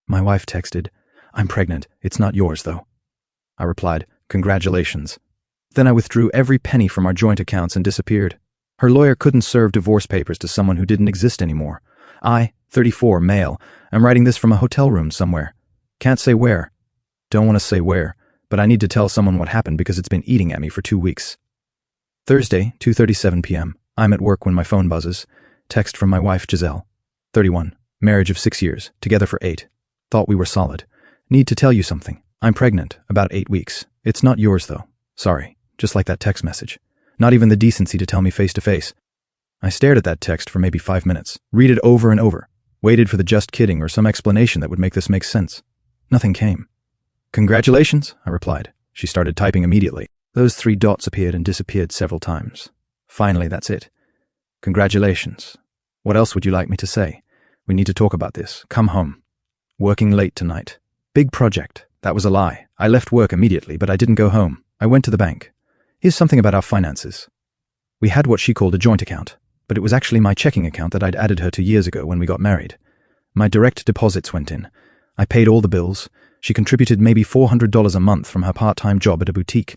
My wife texted, "I'm pregnant. It's not yours, though." I replied, "Congratulations." Then I withdrew every penny from our joint accounts and disappeared. Her lawyer couldn't serve divorce papers to someone who didn't exist anymore. I, 34, male, am writing this from a hotel room somewhere. Can't say where. Don't want to say where, but I need to tell someone what happened because it's been eating at me for 2 weeks. Thursday, 2:37 p.m. I'm at work when my phone buzzes. Text from my wife, Giselle. 31. Marriage of 6 years. Together for 8. Thought we were solid. Need to tell you something. I'm pregnant. About 8 weeks. It's not yours, though. Sorry. Just like that text message. Not even the decency to tell me face to face. I stared at that text for maybe 5 minutes. Read it over and over. Waited for the just kidding or some explanation that would make this make sense. Nothing came. "Congratulations," I replied. She started typing immediately. Those 3 dots appeared and disappeared several times. Finally, that's it. "Congratulations. What else would you like me to say? We need to talk about this. Come home. Working late tonight. Big project." That was a lie. I left work immediately, but I didn't go home. I went to the bank. Here's something about our finances. We had what she called a joint account, but it was actually my checking account that I'd added her to years ago when we got married. My direct deposits went in. I paid all the bills. She contributed maybe $400 a month from her part-time job at a boutique.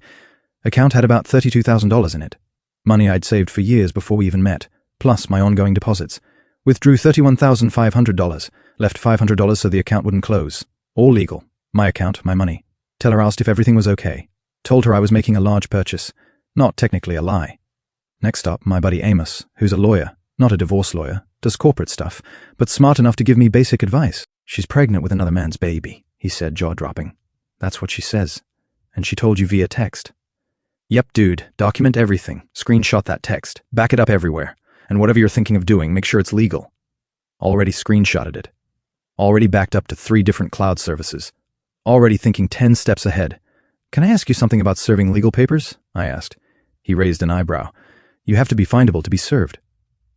Account had about $32,000 in it. Money I'd saved for years before we even met, plus my ongoing deposits. Withdrew $31,500, left $500 so the account wouldn't close. All legal. My account, my money. Teller asked if everything was okay. Told her I was making a large purchase. Not technically a lie. Next up, my buddy Amos, who's a lawyer, not a divorce lawyer, does corporate stuff, but smart enough to give me basic advice. "She's pregnant with another man's baby," he said, jaw-dropping. "That's what she says. And she told you via text." "Yep, dude. Document everything. Screenshot that text. Back it up everywhere. And whatever you're thinking of doing, make sure it's legal." Already screenshotted it. Already backed up to 3 different cloud services. Already thinking 10 steps ahead. "Can I ask you something about serving legal papers?" I asked. He raised an eyebrow. "You have to be findable to be served.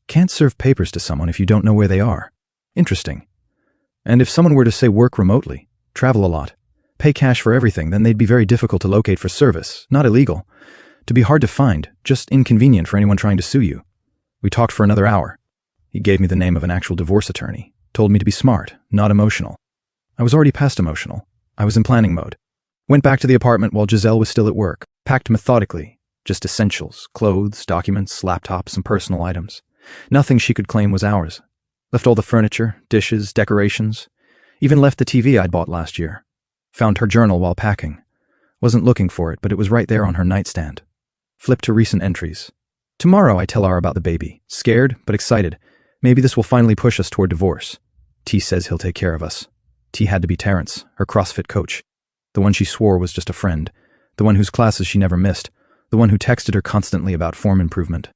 Can't serve papers to someone if you don't know where they are." Interesting. And if someone were to say work remotely, travel a lot, pay cash for everything, then they'd be very difficult to locate for service, not illegal. To be hard to find, just inconvenient for anyone trying to sue you. We talked for another hour. He gave me the name of an actual divorce attorney, told me to be smart, not emotional. I was already past emotional. I was in planning mode. Went back to the apartment while Giselle was still at work, packed methodically, just essentials, clothes, documents, laptops, and personal items. Nothing she could claim was ours. Left all the furniture, dishes, decorations. Even left the TV I'd bought last year. Found her journal while packing. Wasn't looking for it, but it was right there on her nightstand. Flipped to recent entries. Tomorrow I tell her about the baby. Scared, but excited. Maybe this will finally push us toward divorce. T says he'll take care of us. T had to be Terrence, her CrossFit coach. The one she swore was just a friend. The one whose classes she never missed. The one who texted her constantly about form improvement.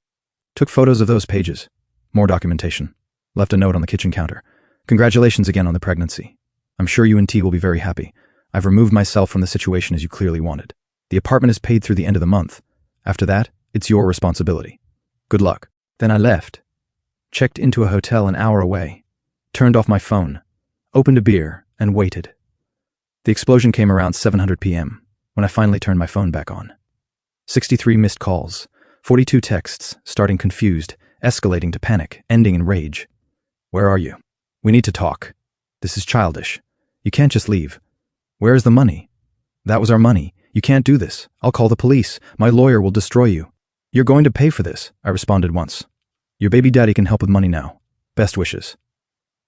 Took photos of those pages. More documentation. Left a note on the kitchen counter. "Congratulations again on the pregnancy. I'm sure you and T will be very happy. I've removed myself from the situation as you clearly wanted. The apartment is paid through the end of the month. After that, it's your responsibility. Good luck." Then I left. Checked into a hotel an hour away. Turned off my phone. Opened a beer and waited. The explosion came around 7:00 p.m. when I finally turned my phone back on. 63 missed calls. 42 texts, starting confused, escalating to panic, ending in rage. "Where are you? We need to talk. This is childish. You can't just leave. Where is the money? That was our money. You can't do this. I'll call the police. My lawyer will destroy you. You're going to pay for this," I responded once. "Your baby daddy can help with money now. Best wishes."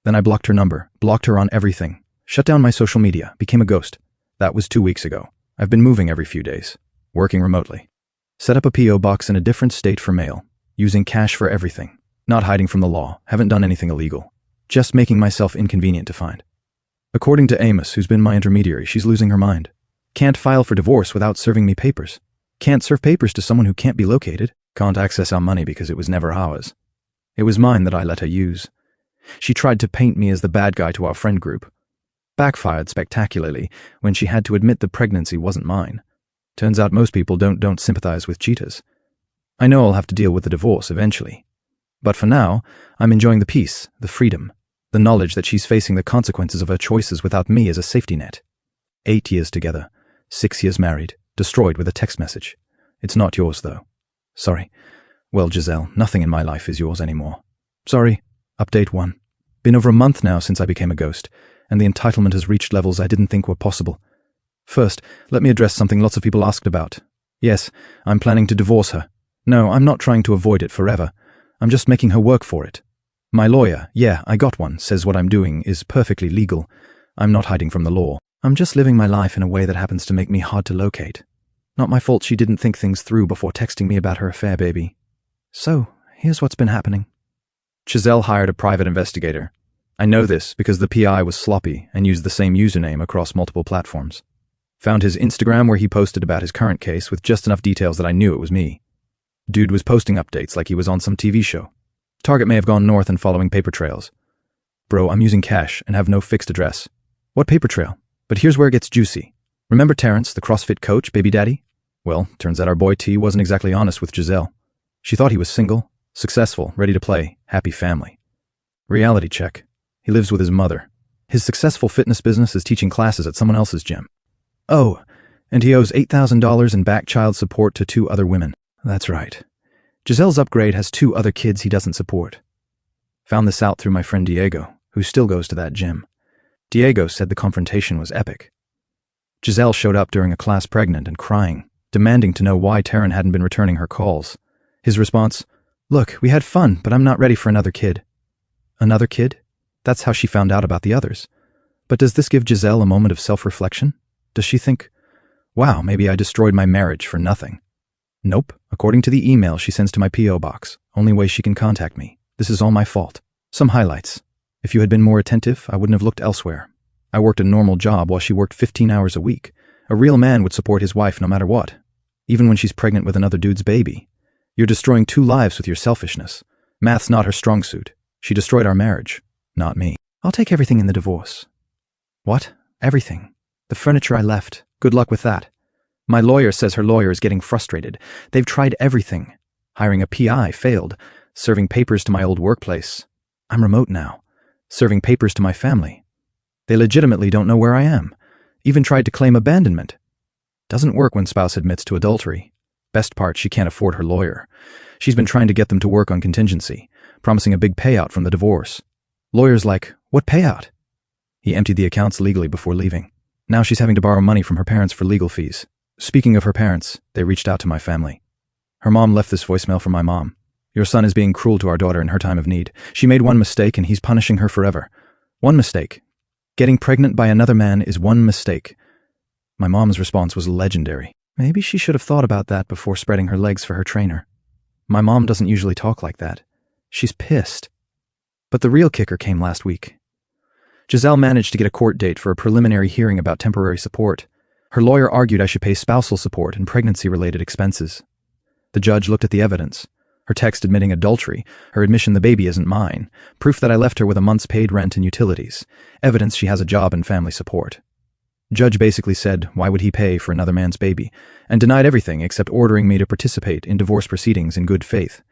Then I blocked her number, blocked her on everything, shut down my social media, became a ghost. That was 2 weeks ago. I've been moving every few days, working remotely. Set up a P.O. box in a different state for mail, using cash for everything, not hiding from the law, haven't done anything illegal, just making myself inconvenient to find. According to Amos, who's been my intermediary, she's losing her mind. Can't file for divorce without serving me papers. Can't serve papers to someone who can't be located. Can't access our money because it was never ours. It was mine that I let her use. She tried to paint me as the bad guy to our friend group. Backfired spectacularly when she had to admit the pregnancy wasn't mine. Turns out most people don't sympathize with cheaters. I know I'll have to deal with the divorce eventually. But for now, I'm enjoying the peace, the freedom, the knowledge that she's facing the consequences of her choices without me as a safety net. 8 years together, 6 years married, destroyed with a text message. "It's not yours, though." Sorry. Well, Giselle, nothing in my life is yours anymore. Sorry. Update 1. Been over a month now since I became a ghost. and the entitlement has reached levels I didn't think were possible. First, let me address something lots of people asked about. Yes, I'm planning to divorce her. No, I'm not trying to avoid it forever. I'm just making her work for it. My lawyer, yeah, I got one, says what I'm doing is perfectly legal. I'm not hiding from the law. I'm just living my life in a way that happens to make me hard to locate. Not my fault she didn't think things through before texting me about her affair, baby. So, here's what's been happening. Giselle hired a private investigator. I know this because the PI was sloppy and used the same username across multiple platforms. Found his Instagram where he posted about his current case with just enough details that I knew it was me. Dude was posting updates like he was on some TV show. Target may have gone north and following paper trails. Bro, I'm using cash and have no fixed address. What paper trail? But here's where it gets juicy. Remember Terrence, the CrossFit coach, baby daddy? Well, turns out our boy T wasn't exactly honest with Giselle. She thought he was single, successful, ready to play, happy family. Reality check. He lives with his mother. His successful fitness business is teaching classes at someone else's gym. Oh, and he owes $8,000 in back child support to 2 other women. That's right. Giselle's upgrade has 2 other kids he doesn't support. Found this out through my friend Diego, who still goes to that gym. Diego said the confrontation was epic. Giselle showed up during a class pregnant and crying, demanding to know why Taryn hadn't been returning her calls. His response, "Look, we had fun, but I'm not ready for another kid." Another kid? That's how she found out about the others. But does this give Giselle a moment of self-reflection? Does she think, wow, maybe I destroyed my marriage for nothing? Nope. According to the email she sends to my P.O. box, only way she can contact me. This is all my fault. Some highlights. If you had been more attentive, I wouldn't have looked elsewhere. I worked a normal job while she worked 15 hours a week. A real man would support his wife no matter what, even when she's pregnant with another dude's baby. You're destroying 2 lives with your selfishness. Math's not her strong suit. She destroyed our marriage, not me. I'll take everything in the divorce. What? Everything? The furniture I left. Good luck with that. My lawyer says her lawyer is getting frustrated. They've tried everything. Hiring a PI failed. Serving papers to my old workplace. I'm remote now. Serving papers to my family. They legitimately don't know where I am. Even tried to claim abandonment. Doesn't work when spouse admits to adultery. Best part, she can't afford her lawyer. She's been trying to get them to work on contingency, promising a big payout from the divorce. Lawyer's like, what payout? He emptied the accounts legally before leaving. Now she's having to borrow money from her parents for legal fees. Speaking of her parents, they reached out to my family. Her mom left this voicemail from my mom. Your son is being cruel to our daughter in her time of need. She made one mistake and he's punishing her forever. One mistake. Getting pregnant by another man is one mistake. My mom's response was legendary. Maybe she should have thought about that before spreading her legs for her trainer. My mom doesn't usually talk like that. She's pissed. But the real kicker came last week. Giselle managed to get a court date for a preliminary hearing about temporary support. Her lawyer argued I should pay spousal support and pregnancy-related expenses. The judge looked at the evidence. Her text admitting adultery, her admission the baby isn't mine, proof that I left her with a month's paid rent and utilities, evidence she has a job and family support. Judge basically said, why would he pay for another man's baby, and denied everything except ordering me to participate in divorce proceedings in good faith.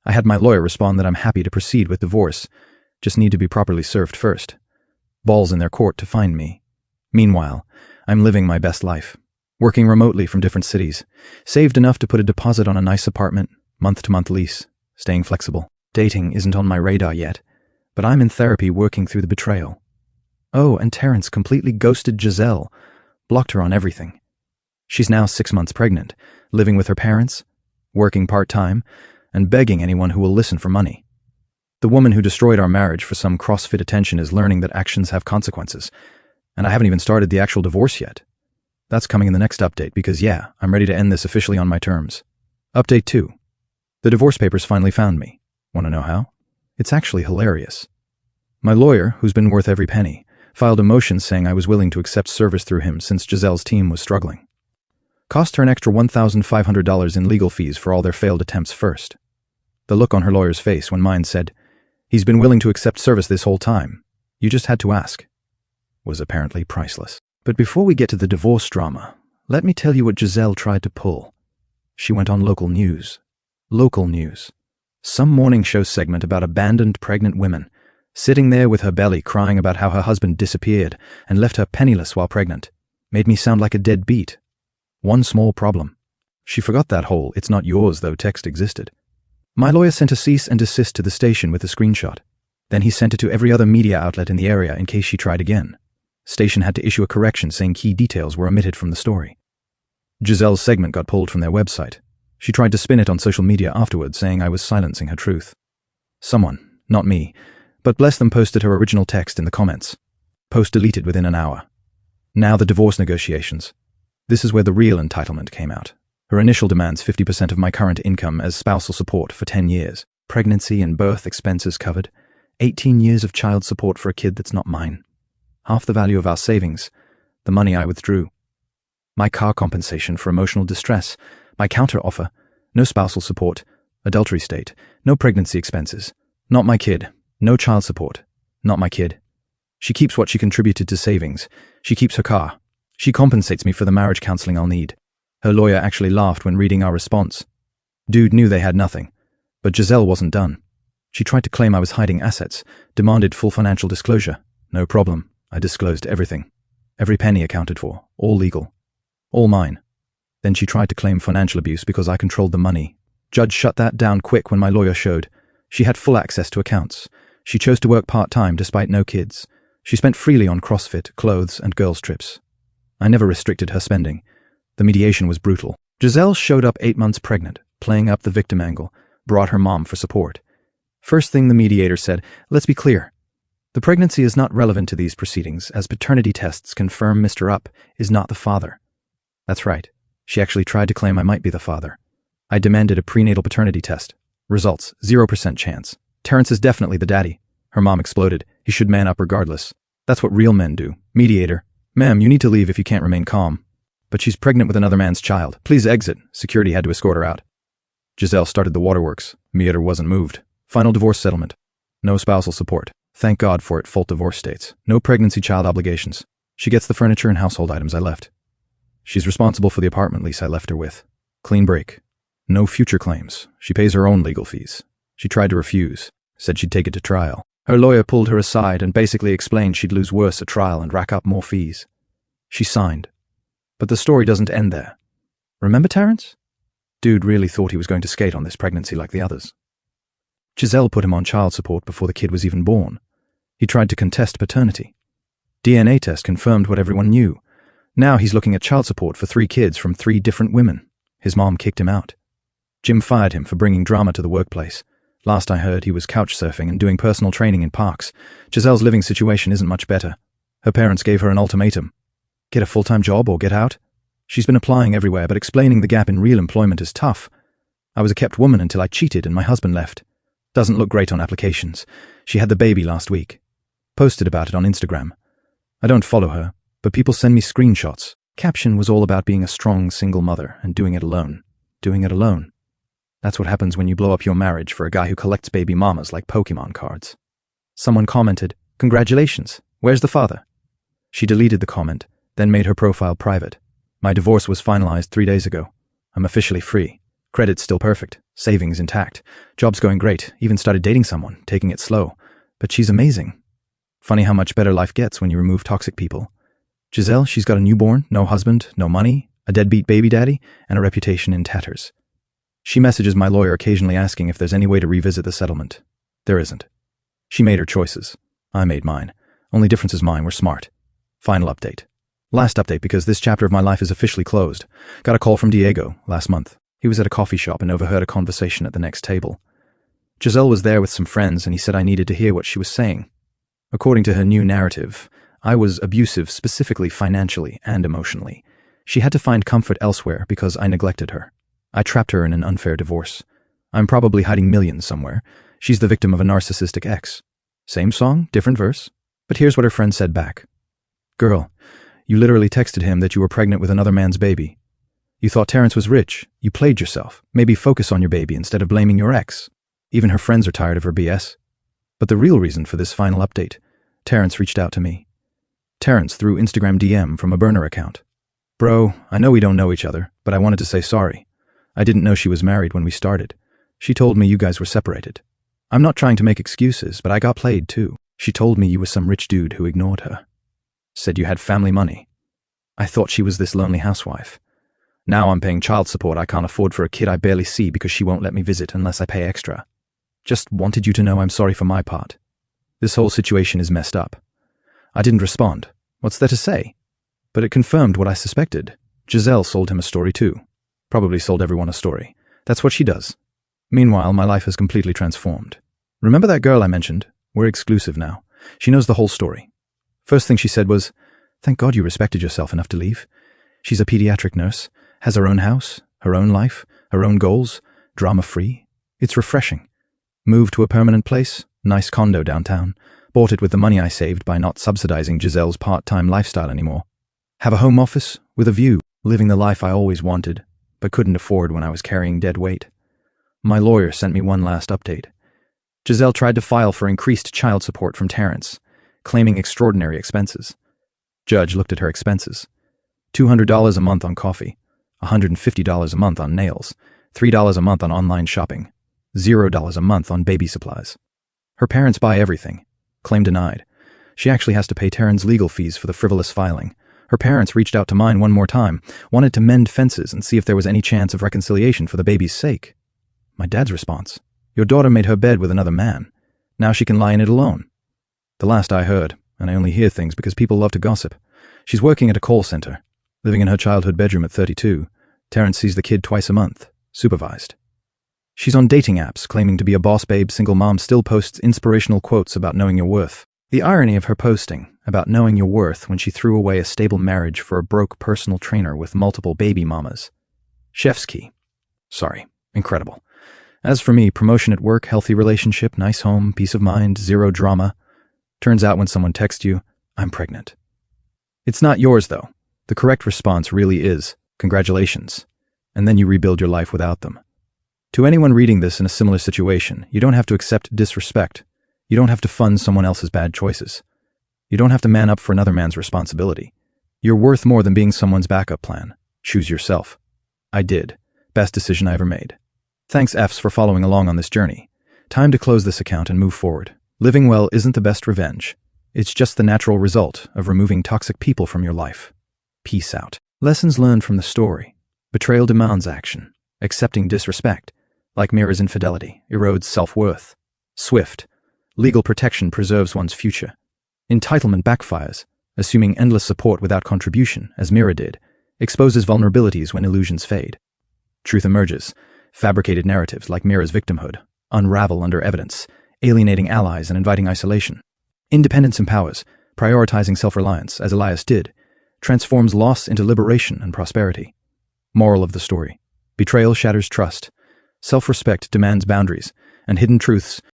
I had my lawyer respond that I'm happy to proceed with divorce, just need to be properly served first. Balls in their court to find me. Meanwhile, I'm living my best life, working remotely from different cities, saved enough to put a deposit on a nice apartment, month-to-month lease, staying flexible. Dating isn't on my radar yet, but I'm in therapy working through the betrayal. Oh, and Terrence completely ghosted Giselle, blocked her on everything. She's now 6 months pregnant, living with her parents, working part-time, and begging anyone who will listen for money. The woman who destroyed our marriage for some CrossFit attention is learning that actions have consequences, and I haven't even started the actual divorce yet. That's coming in the next update because, yeah, I'm ready to end this officially on my terms. Update 2. The divorce papers finally found me. Want to know how? It's actually hilarious. My lawyer, who's been worth every penny, filed a motion saying I was willing to accept service through him since Giselle's team was struggling. Cost her an extra $1,500 in legal fees for all their failed attempts first. The look on her lawyer's face when mine said, he's been willing to accept service this whole time. You just had to ask, was apparently priceless. But before we get to the divorce drama, let me tell you what Giselle tried to pull. She went on local news. Local news. Some morning show segment about abandoned pregnant women, sitting there with her belly crying about how her husband disappeared and left her penniless while pregnant. Made me sound like a deadbeat. One small problem. She forgot that whole "it's not yours though" text existed. My lawyer sent a cease and desist to the station with a screenshot. Then he sent it to every other media outlet in the area in case she tried again. Station had to issue a correction saying key details were omitted from the story. Giselle's segment got pulled from their website. She tried to spin it on social media afterwards, saying I was silencing her truth. Someone, not me, but bless them, posted her original text in the comments. Post deleted within an hour. Now the divorce negotiations. This is where the real entitlement came out. Her initial demands 50% of my current income as spousal support for 10 years, pregnancy and birth expenses covered, 18 years of child support for a kid that's not mine, half the value of our savings, the money I withdrew, my car compensation for emotional distress, my counter-offer, no spousal support, adultery state, no pregnancy expenses, not my kid, no child support, not my kid. She keeps what she contributed to savings. She keeps her car. She compensates me for the marriage counseling I'll need. Her lawyer actually laughed when reading our response. Dude knew they had nothing, but Giselle wasn't done. She tried to claim I was hiding assets, demanded full financial disclosure. No problem. I disclosed everything. Every penny accounted for, all legal. All mine. Then she tried to claim financial abuse because I controlled the money. Judge shut that down quick when my lawyer showed. She had full access to accounts. She chose to work part-time despite no kids. She spent freely on CrossFit, clothes, and girls' trips. I never restricted her spending. The mediation was brutal. Giselle showed up 8 months pregnant, playing up the victim angle, brought her mom for support. First thing the mediator said, let's be clear. The pregnancy is not relevant to these proceedings, as paternity tests confirm Mr. Up is not the father. That's right. She actually tried to claim I might be the father. I demanded a prenatal paternity test. Results, 0% chance. Terrence is definitely the daddy. Her mom exploded. He should man up regardless. That's what real men do. Mediator. Ma'am, you need to leave if you can't remain calm. But she's pregnant with another man's child. Please exit. Security had to escort her out. Giselle started the waterworks. Mediator wasn't moved. Final divorce settlement. No spousal support. Thank God for it, full divorce states. No pregnancy child obligations. She gets the furniture and household items I left. She's responsible for the apartment lease I left her with. Clean break. No future claims. She pays her own legal fees. She tried to refuse. Said she'd take it to trial. Her lawyer pulled her aside and basically explained she'd lose worse at trial and rack up more fees. She signed. But the story doesn't end there. Remember Terrence? Dude really thought he was going to skate on this pregnancy like the others. Giselle put him on child support before the kid was even born. He tried to contest paternity. DNA test confirmed what everyone knew. Now he's looking at child support for 3 kids from 3 different women. His mom kicked him out. Jim fired him for bringing drama to the workplace. Last I heard, he was couch surfing and doing personal training in parks. Giselle's living situation isn't much better. Her parents gave her an ultimatum. Get a full-time job or get out? She's been applying everywhere, but explaining the gap in real employment is tough. I was a kept woman until I cheated and my husband left. Doesn't look great on applications. She had the baby last week. Posted about it on Instagram. I don't follow her, but people send me screenshots. Caption was all about being a strong single mother and doing it alone. Doing it alone. That's what happens when you blow up your marriage for a guy who collects baby mamas like Pokemon cards. Someone commented, "Congratulations, where's the father?" She deleted the comment, then made her profile private. My divorce was finalized 3 days ago. I'm officially free. Credit's still perfect. Savings intact. Job's going great. Even started dating someone, taking it slow. But she's amazing. Funny how much better life gets when you remove toxic people. Giselle, she's got a newborn, no husband, no money, a deadbeat baby daddy, and a reputation in tatters. She messages my lawyer occasionally asking if there's any way to revisit the settlement. There isn't. She made her choices. I made mine. Only difference is mine were smart. Final update. Last update because this chapter of my life is officially closed. Got a call from Diego last month. He was at a coffee shop and overheard a conversation at the next table. Giselle was there with some friends and he said I needed to hear what she was saying. According to her new narrative, I was abusive specifically financially and emotionally. She had to find comfort elsewhere because I neglected her. I trapped her in an unfair divorce. I'm probably hiding millions somewhere. She's the victim of a narcissistic ex. Same song, different verse. But here's what her friend said back. Girl, you literally texted him that you were pregnant with another man's baby. You thought Terrence was rich. You played yourself. Maybe focus on your baby instead of blaming your ex. Even her friends are tired of her BS. But the real reason for this final update, Terrence reached out to me. Terrence through Instagram DM from a burner account. Bro, I know we don't know each other, but I wanted to say sorry. I didn't know she was married when we started. She told me you guys were separated. I'm not trying to make excuses, but I got played too. She told me you were some rich dude who ignored her. Said you had family money. I thought she was this lonely housewife. Now I'm paying child support I can't afford for a kid I barely see because she won't let me visit unless I pay extra. Just wanted you to know I'm sorry for my part. This whole situation is messed up. I didn't respond. What's there to say? But it confirmed what I suspected. Giselle sold him a story too. Probably sold everyone a story. That's what she does. Meanwhile, my life has completely transformed. Remember that girl I mentioned? We're exclusive now. She knows the whole story. First thing she said was, "Thank God you respected yourself enough to leave." She's a pediatric nurse, has her own house, her own life, her own goals, drama-free. It's refreshing. Moved to a permanent place, nice condo downtown. Bought it with the money I saved by not subsidizing Giselle's part-time lifestyle anymore. Have a home office with a view, living the life I always wanted, but couldn't afford when I was carrying dead weight. My lawyer sent me one last update. Giselle tried to file for increased child support from Terrence, claiming extraordinary expenses. Judge looked at her expenses. $200 a month on coffee, $150 a month on nails, $3 a month on online shopping, $0 a month on baby supplies. Her parents buy everything. Claim denied. She actually has to pay Terrence's legal fees for the frivolous filing. Her parents reached out to mine one more time, wanted to mend fences and see if there was any chance of reconciliation for the baby's sake. My dad's response: "Your daughter made her bed with another man. Now she can lie in it alone." The last I heard, and I only hear things because people love to gossip, she's working at a call center, living in her childhood bedroom at 32. Terrence sees the kid twice a month, supervised. She's on dating apps, claiming to be a boss babe single mom, still posts inspirational quotes about knowing your worth. The irony of her posting about knowing your worth when she threw away a stable marriage for a broke personal trainer with multiple baby mamas. Chef's key. Sorry, incredible. As for me, promotion at work, healthy relationship, nice home, peace of mind, zero drama. Turns out when someone texts you, "I'm pregnant." It's not yours, though. The correct response really is, "Congratulations." And then you rebuild your life without them. To anyone reading this in a similar situation, you don't have to accept disrespect. You don't have to fund someone else's bad choices. You don't have to man up for another man's responsibility. You're worth more than being someone's backup plan. Choose yourself. I did. Best decision I ever made. Thanks, Fs, for following along on this journey. Time to close this account and move forward. Living well isn't the best revenge. It's just the natural result of removing toxic people from your life. Peace out. Lessons learned from the story. Betrayal demands action. Accepting disrespect, like Mira's infidelity, erodes self-worth. Swift. Legal protection preserves one's future. Entitlement backfires. Assuming endless support without contribution, as Mira did, exposes vulnerabilities when illusions fade. Truth emerges. Fabricated narratives, like Mira's victimhood, unravel under evidence, alienating allies and inviting isolation. Independence empowers. Prioritizing self-reliance, as Elias did, transforms loss into liberation and prosperity. Moral of the story. Betrayal shatters trust. Self-respect demands boundaries, and hidden truths